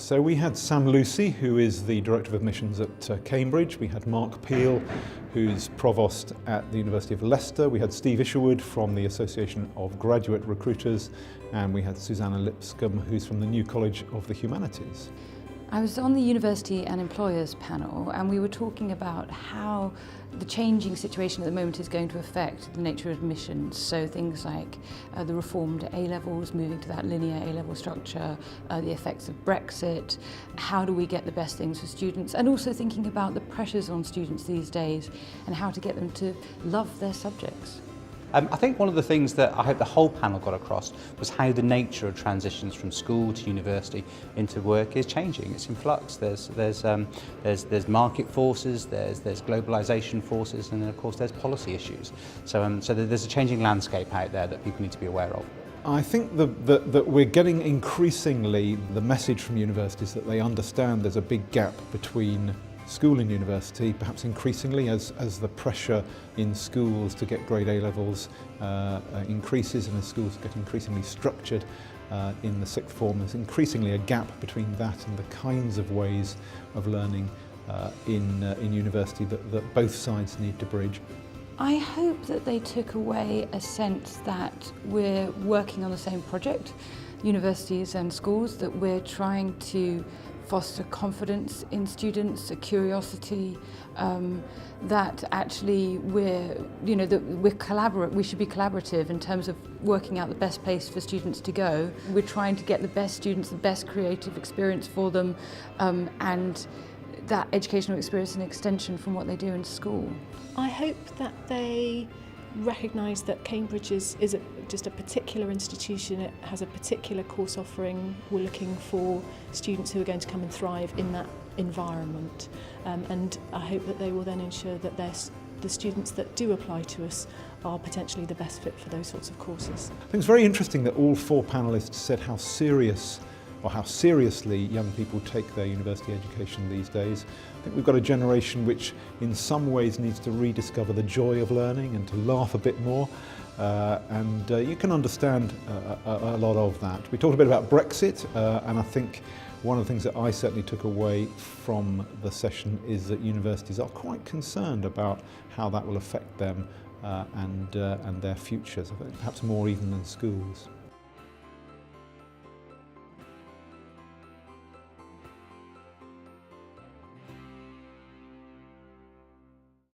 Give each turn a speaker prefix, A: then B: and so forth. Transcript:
A: So we had Sam Lucy, who is the Director of Admissions at Cambridge. We had Mark Peel, who's Provost at the University of Leicester. We had Steve Isherwood from the Association of Graduate Recruiters, and we had Suzannah Lipscomb, who's from the New College of the Humanities.
B: I was on the University and Employers panel, and we were talking about how the changing situation at the moment is going to affect the nature of admissions. So things like the reformed A-levels, moving to that linear A-level structure, the effects of Brexit, how do we get the best things for students, and also thinking about the pressures on students these days and how to get them to love their subjects.
C: I think one of the things that I hope the whole panel got across was how the nature of transitions from school to university into work is changing. It's in flux. There's market forces, there's globalisation forces, and then of course there's policy issues. So there's a changing landscape out there that people need to be aware of.
A: I think that we're getting increasingly the message from universities that they understand there's a big gap between school and university, perhaps increasingly as the pressure in schools to get grade A levels increases, and as schools get increasingly structured in the sixth form, there's increasingly a gap between that and the kinds of ways of learning in university that both sides need to bridge.
B: I hope that they took away a sense that we're working on the same project, universities and schools, that we're trying to foster confidence in students, a curiosity, that actually we should be collaborative in terms of working out the best place for students to go. We're trying to get the best students, the best creative experience for them, and that educational experience and extension from what they do in school.
D: I hope that they recognise that Cambridge is just a particular institution. It has a particular course offering. We're looking for students who are going to come and thrive in that environment, and I hope that they will then ensure that the students that do apply to us are potentially the best fit for those sorts of courses.
A: I think it's very interesting that all four panellists said how seriously young people take their university education these days. I think we've got a generation which in some ways needs to rediscover the joy of learning and to laugh a bit more, and you can understand a lot of that. We talked a bit about Brexit, and I think one of the things that I certainly took away from the session is that universities are quite concerned about how that will affect them and their futures, perhaps more even than schools.